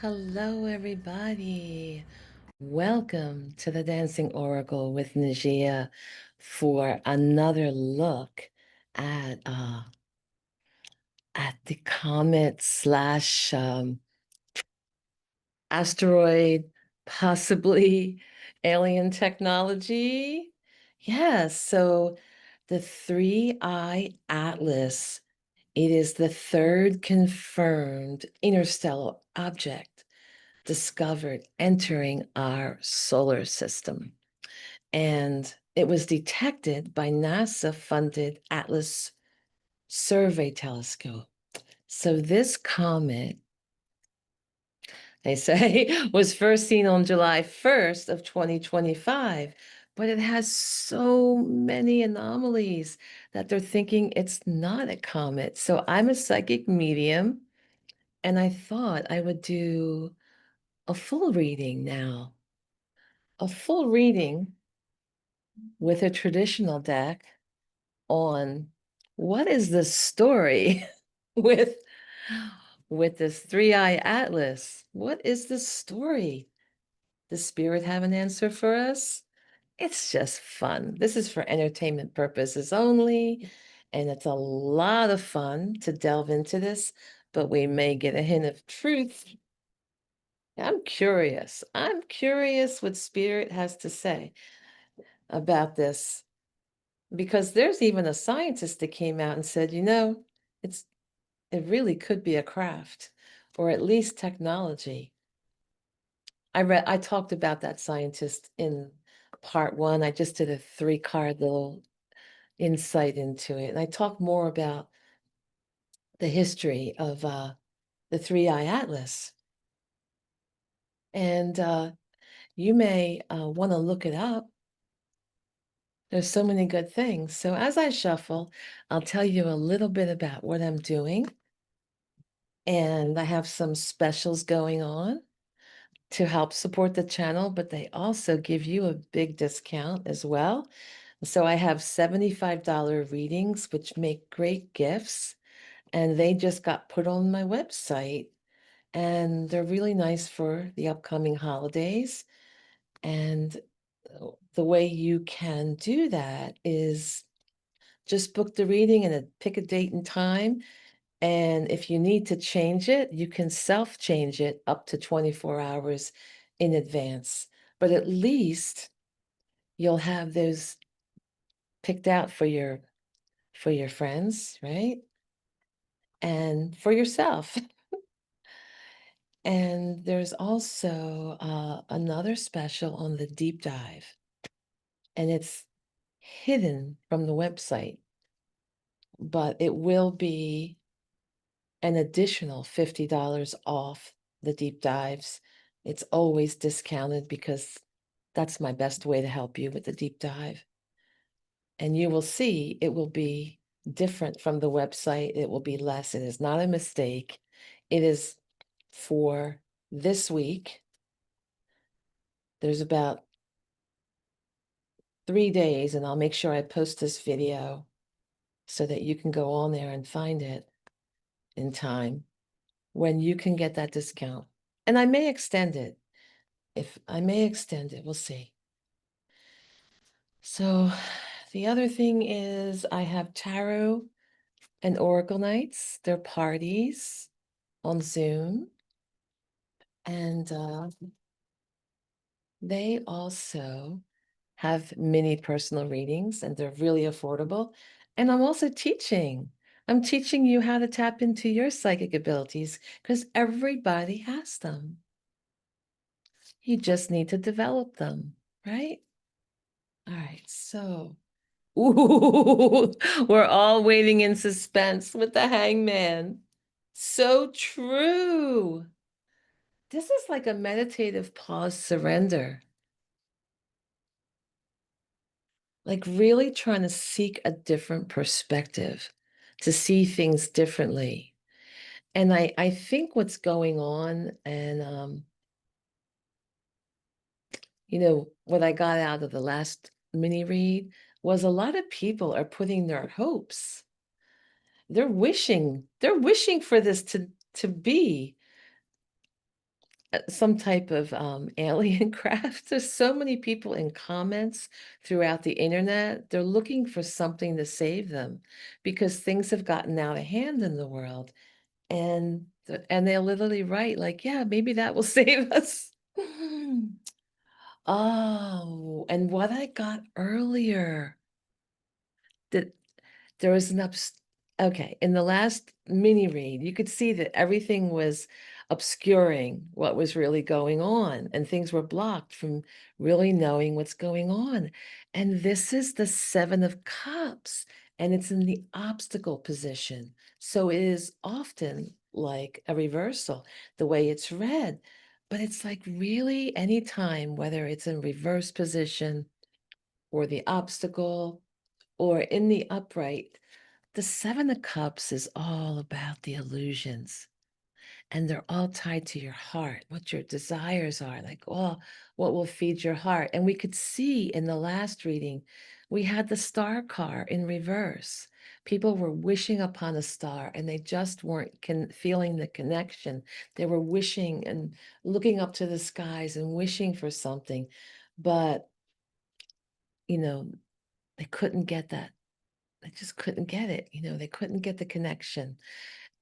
Hello, everybody. Welcome to the Dancing Oracle with Najia for another look at uh, at the comet slash asteroid, possibly alien technology. Yes, so the 3I Atlas. It is the third confirmed interstellar object discovered entering our solar system. And it was detected by NASA-funded Atlas Survey Telescope. So this comet, they say, was first seen on July 1st of 2025, but it has so many anomalies that they're thinking it's not a comet. So I'm a psychic medium, and I thought I would do a full reading now. A full reading with a traditional deck on what is the story with this 3I Atlas. What is the story? Does Spirit have an answer for us? It's just fun. This is for entertainment purposes only, and it's a lot of fun to delve into this, but we may get a hint of truth. I'm curious. I'm curious what Spirit has to say about this. Because there's even a scientist that came out and said, it's it really could be a craft or at least technology. I talked about that scientist in part one. I just did a 3-card little insight into it. And I talked more about the history of the 3I Atlas. And you may want to look it up. There's so many good things. So as I shuffle, I'll tell you a little bit about what I'm doing. And I have some specials going on to help support the channel, but they also give you a big discount as well. So I have $75 readings, which make great gifts, and they just got put on my website, and they're really nice for the upcoming holidays. And the way you can do that is just book the reading and pick a date and time. And if you need to change it, you can self-change it up to 24 hours in advance. But at least you'll have those picked out for your friends, right? And for yourself. And there's also another special on the deep dive, and it's hidden from the website, but it will be an additional $50 off the deep dives. It's always discounted because that's my best way to help you with the deep dive. And you will see it will be different from the website. It will be less. It is not a mistake. It is for this week. There's about 3 days, and I'll make sure I post this video so that you can go on there and find it in time when you can get that discount. And I may extend it. If I may extend it, we'll see. So the other thing is I have tarot and oracle nights. They're parties on Zoom. And they also have mini personal readings, and they're really affordable. And I'm also teaching. I'm teaching you how to tap into your psychic abilities because everybody has them. You just need to develop them, right? All right, so, ooh, we're all waiting in suspense with the hangman. So true. This is like a meditative pause surrender. Like really trying to seek a different perspective, to see things differently. And I think what's going on, and what I got out of the last mini read was a lot of people are putting their hopes. They're wishing for this to be some type of alien craft. There's so many people in comments throughout the internet. They're looking for something to save them because things have gotten out of hand in the world. And they'll literally write like, yeah, maybe that will save us. Oh, and what I got earlier, that there was an okay, in the last mini read, you could see that everything was obscuring what was really going on, and things were blocked from really knowing what's going on. And this is the Seven of Cups, and it's in the obstacle position. So it is often like a reversal, the way it's read. But it's like really anytime, whether it's in reverse position or the obstacle or in the upright, the Seven of Cups is all about the illusions, and they're all tied to your heart, what your desires are, like, oh, what will feed your heart. And we could see in the last reading, we had the star car in reverse. People were wishing upon a star and they just weren't feeling the connection. They were wishing and looking up to the skies and wishing for something, but, you know, they couldn't get that. They just couldn't get it. They couldn't get the connection.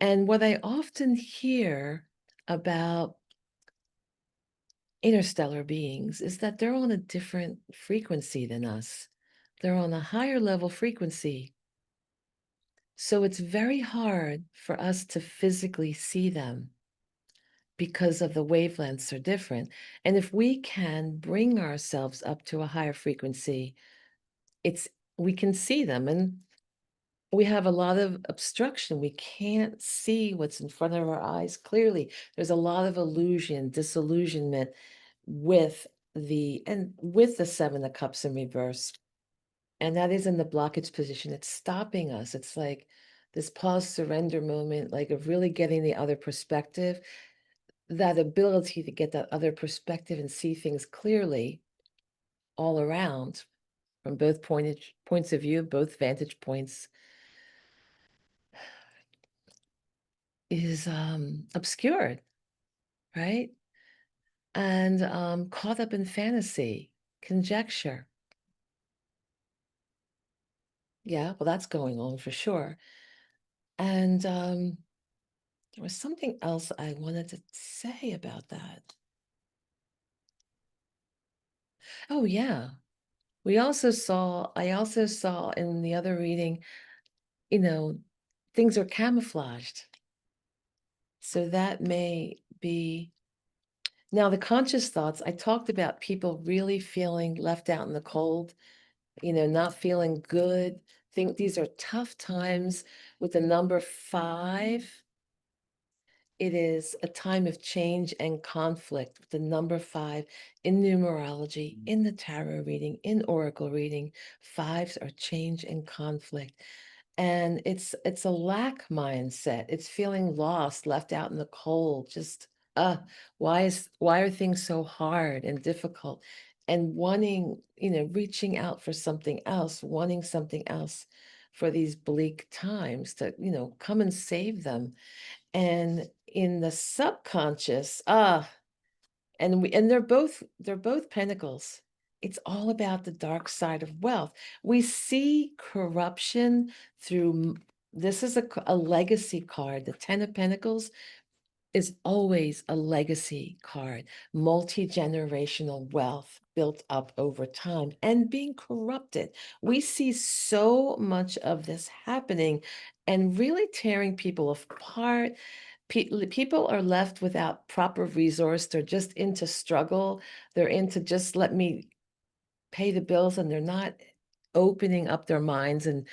And what I often hear about interstellar beings is that they're on a different frequency than us. They're on a higher level frequency. So it's very hard for us to physically see them because of the wavelengths are different. And if we can bring ourselves up to a higher frequency, it's we can see them. And we have a lot of obstruction. We can't see what's in front of our eyes clearly. There's a lot of illusion, disillusionment with the Seven of Cups in reverse. And that is in the blockage position. It's stopping us. It's like this pause surrender moment, like of really getting the other perspective, that ability to get that other perspective and see things clearly all around from both points of view, both vantage points, is obscured, right? And caught up in fantasy, conjecture. Yeah, well, that's going on for sure. And there was something else I wanted to say about that. Oh, yeah. I also saw in the other reading, you know, things are camouflaged. So that may be. Now, the conscious thoughts, I talked about people really feeling left out in the cold, not feeling good. Think these are tough times with the number 5. It is a time of change and conflict with the number 5 in numerology, in the tarot reading, in oracle reading. 5s are change and conflict. And it's a lack mindset. It's feeling lost, left out in the cold, just why are things so hard and difficult? And wanting, reaching out for something else, wanting something else for these bleak times to, come and save them. And in the subconscious, and they're both pentacles. It's all about the dark side of wealth. We see corruption through this is a legacy card. The 10 of Pentacles is always a legacy card, multi-generational wealth built up over time and being corrupted. We see so much of this happening and really tearing people apart. People are left without proper resource. They're just into struggle. They're into just let me pay the bills, and they're not opening up their minds and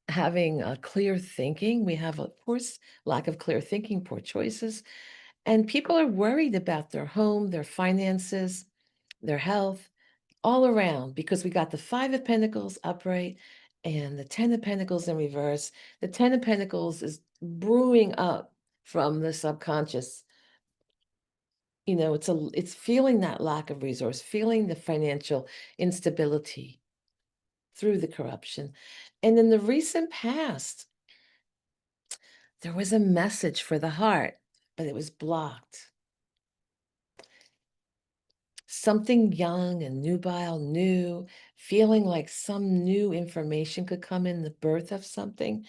having a clear thinking. We have, of course, lack of clear thinking, poor choices. And people are worried about their home, their finances, their health, all around, because we got the 5 of Pentacles upright and the 10 of Pentacles in reverse. The 10 of Pentacles is brewing up from the subconscious. It's feeling that lack of resource, feeling the financial instability through the corruption. And in the recent past, there was a message for the heart, but it was blocked. something young and nubile, new, feeling like some new information could come in the birth of something.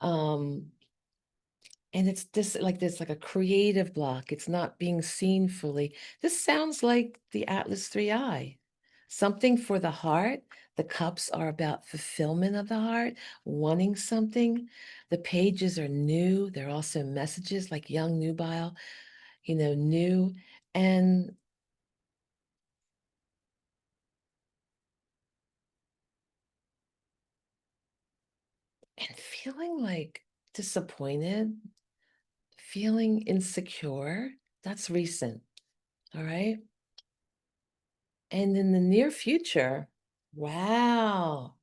And it's this like a creative block. It's not being seen fully. This sounds like the Atlas 3i. Something for the heart. The cups are about fulfillment of the heart, wanting something. The pages are new. They're also messages like young, nubile, new. And feeling like disappointed, feeling insecure. That's recent. All right. And in the near future, wow,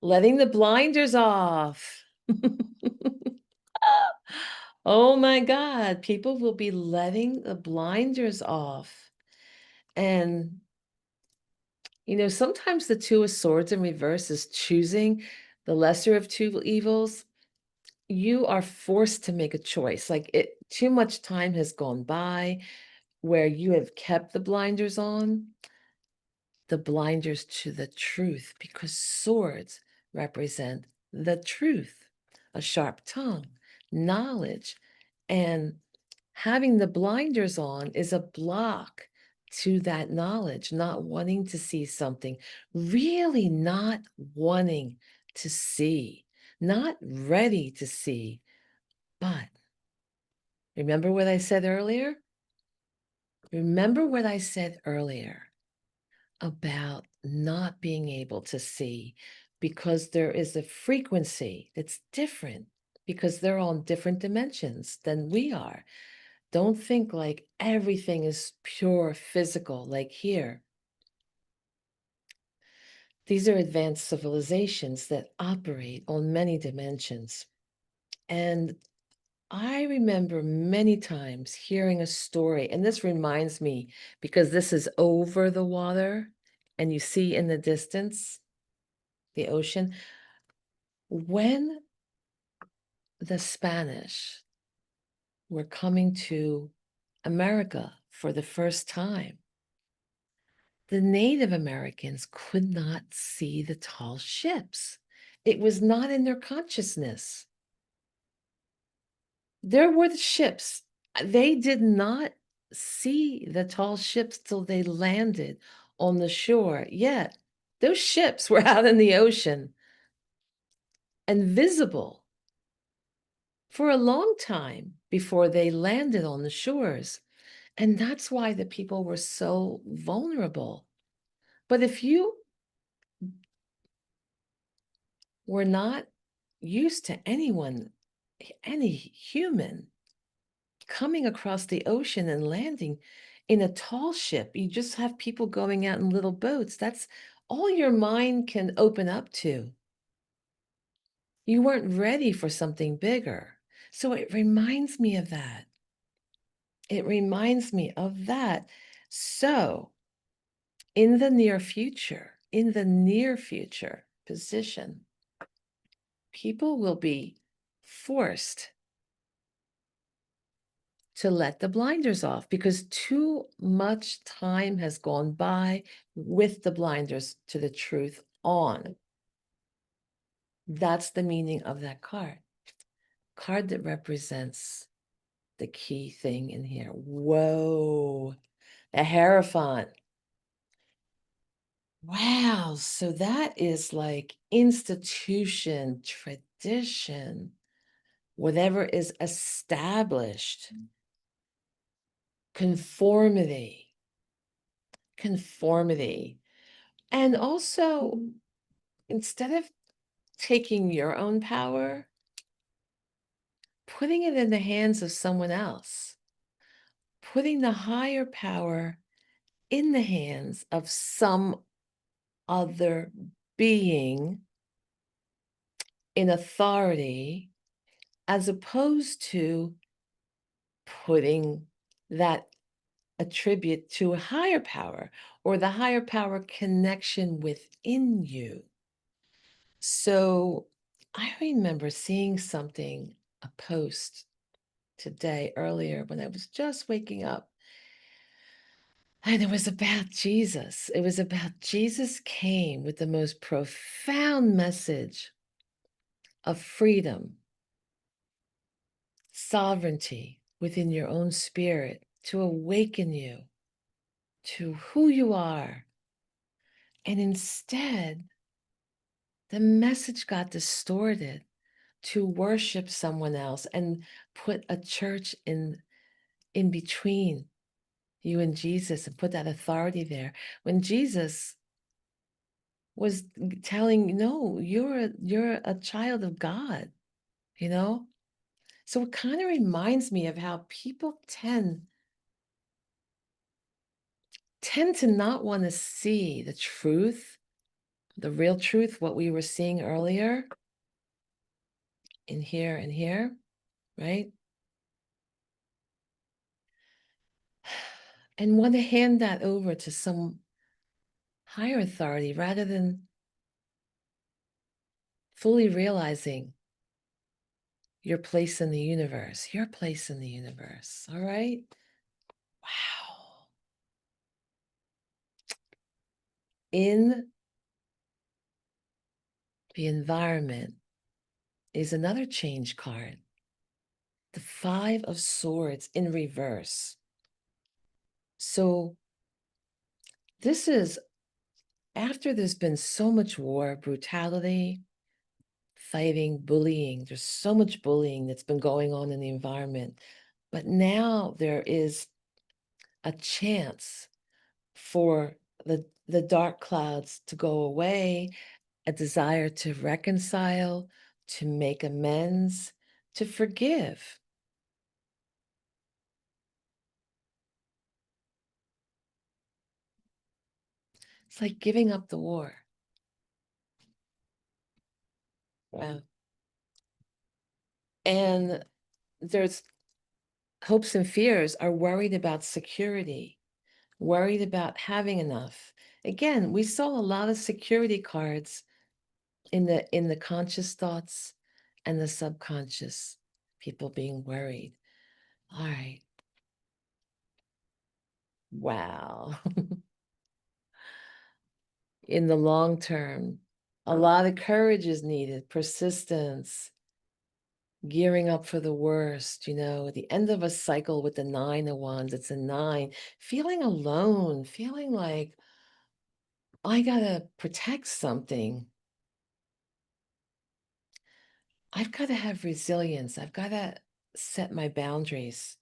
letting the blinders off. Oh my God, people will be letting the blinders off. And, sometimes the Two of Swords in reverse is choosing the lesser of two evils. You are forced to make a choice. Like too much time has gone by where you have kept the blinders on. The blinders to the truth, because swords represent the truth, a sharp tongue, knowledge, and having the blinders on is a block to that knowledge, not wanting to see something, really not wanting to see, not ready to see. But remember what I said earlier? Remember what I said earlier about not being able to see because there is a frequency that's different because they're on different dimensions than we are. Don't think like everything is pure physical, like here. These are advanced civilizations that operate on many dimensions. And I remember many times hearing a story, and this reminds me because this is over the water, and you see in the distance the ocean. When the Spanish were coming to America for the first time, the Native Americans could not see the tall ships. It was not in their consciousness. There were the ships. They did not see the tall ships till they landed on the shore. Yet those ships were out in the ocean and visible for a long time before they landed on the shores. And that's why the people were so vulnerable. But if you were not used to anyone, any human, coming across the ocean and landing in a tall ship, you just have people going out in little boats. That's all your mind can open up to. You weren't ready for something bigger. So it reminds me of that. It reminds me of that. So in the near future, position, people will be forced to let the blinders off because too much time has gone by with the blinders to the truth on. That's the meaning of that card. Card that represents the key thing in here. Whoa, a Hierophant. Wow, so that is like institution, tradition, whatever is established, conformity, conformity. And also, instead of taking your own power, putting it in the hands of someone else, putting the higher power in the hands of some other being in authority, as opposed to putting that attribute to a higher power or the higher power connection within you. So I remember seeing something, a post today earlier when I was just waking up. And it was about Jesus. It was about Jesus came with the most profound message of freedom, sovereignty within your own spirit to awaken you to who you are. And instead, the message got distorted to worship someone else and put a church in between you and Jesus and put that authority there. When Jesus was telling, no, you're a child of God, you know? So it kind of reminds me of how people tend to not want to see the truth, the real truth, what we were seeing earlier in here and here, right? And want to hand that over to some higher authority rather than fully realizing your place in the universe, your place in the universe. All right. Wow. In the environment is another change card. The Five of Swords in reverse. So this is after there's been so much war, brutality, fighting, bullying. There's so much bullying that's been going on in the environment. But now there is a chance for the dark clouds to go away, a desire to reconcile, to make amends, to forgive. It's like giving up the war. Wow. And there's hopes and fears are worried about security, worried about having enough. Again, we saw a lot of security cards in the conscious thoughts and the subconscious, people being worried. All right. Wow. In the long term, a lot of courage is needed, persistence, gearing up for the worst, at the end of a cycle with the Nine of Wands, it's a nine, feeling alone, feeling like I gotta protect something. I've got to have resilience. I've got to set my boundaries.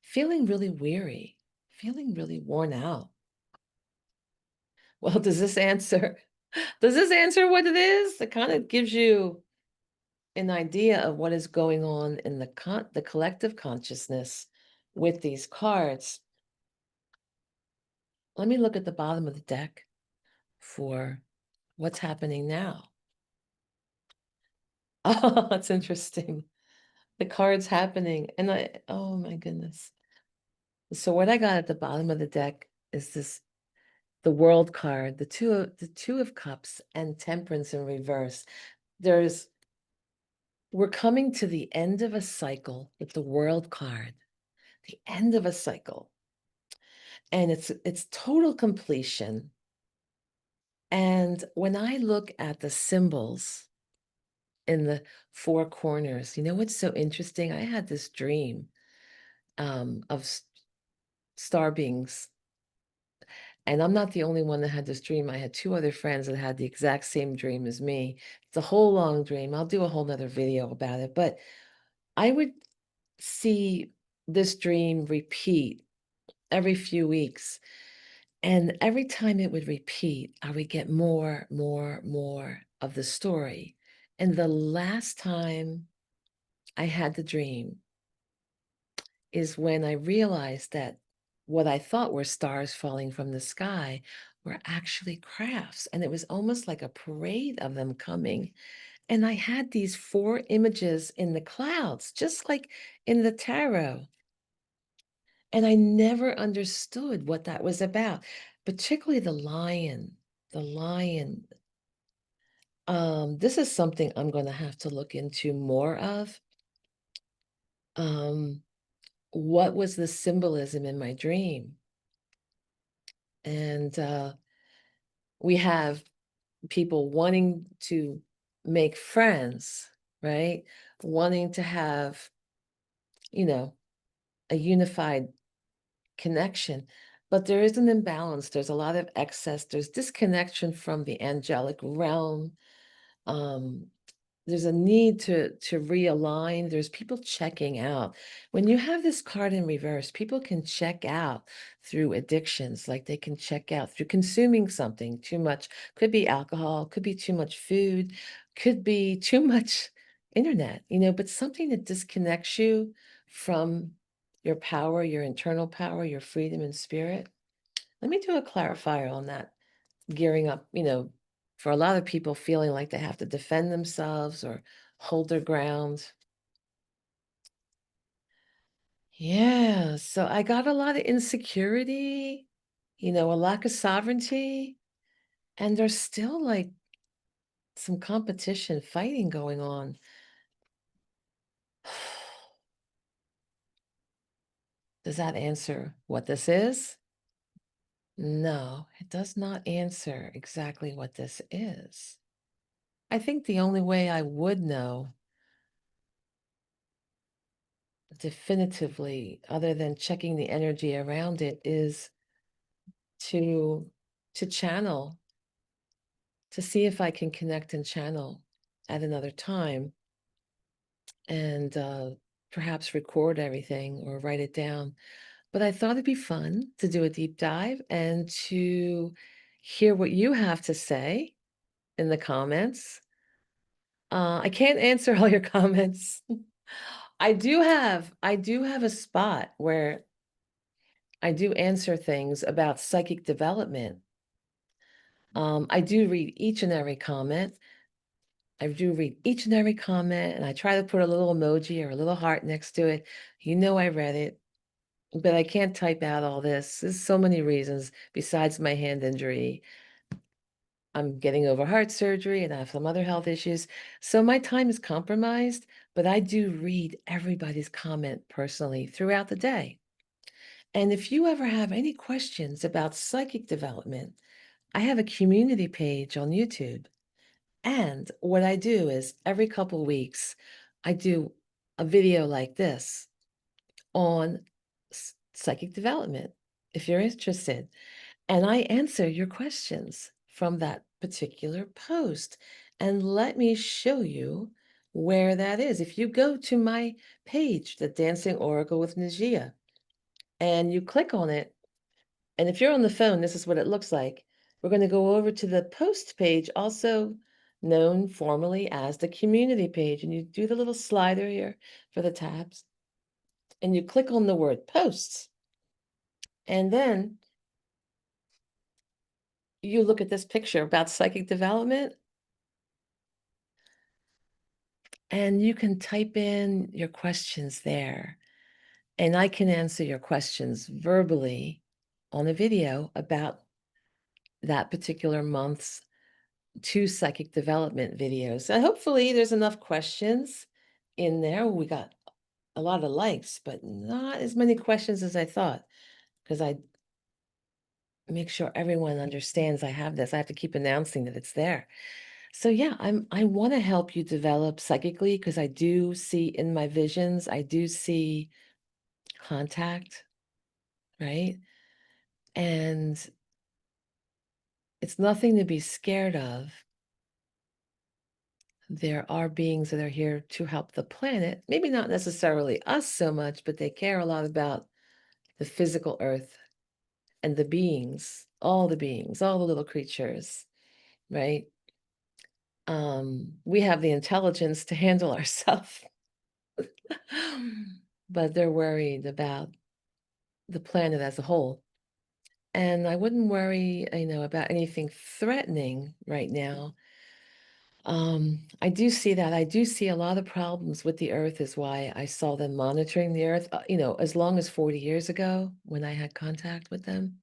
Feeling really weary, feeling really worn out. Well, does this answer what it is? It kind of gives you an idea of what is going on in the collective consciousness with these cards. Let me look at the bottom of the deck for what's happening now. Oh, that's interesting. The cards happening. And oh my goodness. So what I got at the bottom of the deck is the World card, the two of Cups and Temperance in reverse. We're coming to the end of a cycle with the World card, the end of a cycle. And it's total completion. And when I look at the symbols in the four corners, what's so interesting? I had this dream of star beings. And I'm not the only one that had this dream. I had two other friends that had the exact same dream as me. It's a whole long dream. I'll do a whole nother video about it. But I would see this dream repeat every few weeks. And every time it would repeat, I would get more of the story. And the last time I had the dream is when I realized that what I thought were stars falling from the sky were actually crafts. And it was almost like a parade of them coming. And I had these four images in the clouds, just like in the tarot. And I never understood what that was about, particularly the lion. The lion. This is something I'm going to have to look into more of. what was the symbolism in my dream? And we have people wanting to make friends, right? Wanting to have, you know, a unified connection. But there is an imbalance. There's a lot of excess. There's disconnection from the angelic realm. Um, there's a need to realign. There's people checking out. When you have this card in reverse, people can check out through addictions, like they can check out through consuming something too much. Could be alcohol, could be too much food, could be too much internet, but something that disconnects you from your power, your internal power, your freedom and spirit. Let me do a clarifier on that. Gearing up, for a lot of people feeling like they have to defend themselves or hold their ground. Yeah, so I got a lot of insecurity, a lack of sovereignty, and there's still like some competition, fighting going on. Does that answer what this is? No, it does not answer exactly what this is. I think the only way I would know definitively, other than checking the energy around it, is to channel, to see if I can connect and channel at another time, and perhaps record everything or write it down. But I thought it'd be fun to do a deep dive and to hear what you have to say in the comments. I can't answer all your comments. I do have a spot where I do answer things about psychic development. I do read each and every comment. I do read each and every comment, and I try to put a little emoji or a little heart next to it. I read it, but I can't type out all this. There's so many reasons besides my hand injury. I'm getting over heart surgery and I have some other health issues. So my time is compromised, but I do read everybody's comment personally throughout the day. And if you ever have any questions about psychic development, I have a community page on YouTube. And what I do is every couple of weeks, I do a video like this on psychic development, if you're interested. And I answer your questions from that particular post. And let me show you where that is. If you go to my page, The Dancing Oracle with Najia, and you click on it, and if you're on the phone, this is what it looks like. We're going to go over to the post page, also known formally as the community page. And you do the little slider here for the tabs, and you click on the word posts. And then you look at this picture about psychic development, and you can type in your questions there. And I can answer your questions verbally on a video about that particular month's 2 psychic development videos. And hopefully there's enough questions in there. We got a lot of likes, but not as many questions as I thought, because I make sure everyone understands I have this. I have to keep announcing that it's there. So yeah, I want to help you develop psychically, because I do see in my visions, I do see contact, right? And it's nothing to be scared of. There are beings that are here to help the planet. Maybe not necessarily us so much, but they care a lot about the physical earth and the beings, all the beings, all the little creatures, right? We have the intelligence to handle ourselves, but they're worried about the planet as a whole. And I wouldn't worry, about anything threatening right now. I do see that. I do see a lot of problems with the earth, is why I saw them monitoring the earth, as long as 40 years ago when I had contact with them.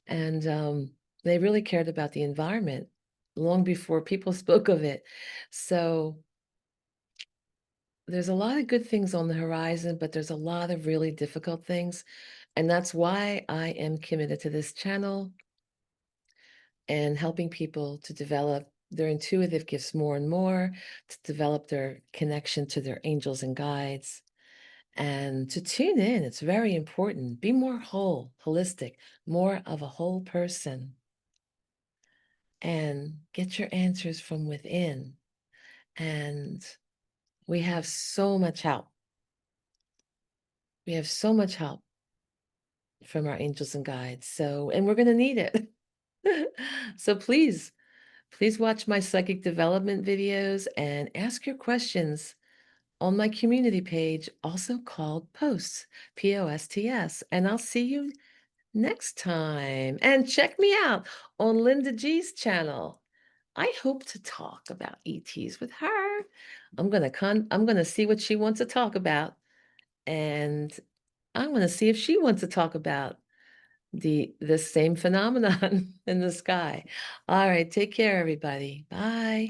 And they really cared about the environment long before people spoke of it. So there's a lot of good things on the horizon, but there's a lot of really difficult things. And that's why I am committed to this channel and helping people to develop their intuitive gifts more and more, to develop their connection to their angels and guides, and to tune in. It's very important. Be more whole, holistic, more of a whole person, and get your answers from within. And we have so much help. We have so much help from our angels and guides. So, and we're going to need it. So please watch my psychic development videos and ask your questions on my community page, also called Posts, Posts. And I'll see you next time. And check me out on Linda G's channel. I hope to talk about ETs with her. I'm gonna see what she wants to talk about, and I'm gonna see if she wants to talk about the same phenomenon in the sky. All right, take care, everybody. Bye.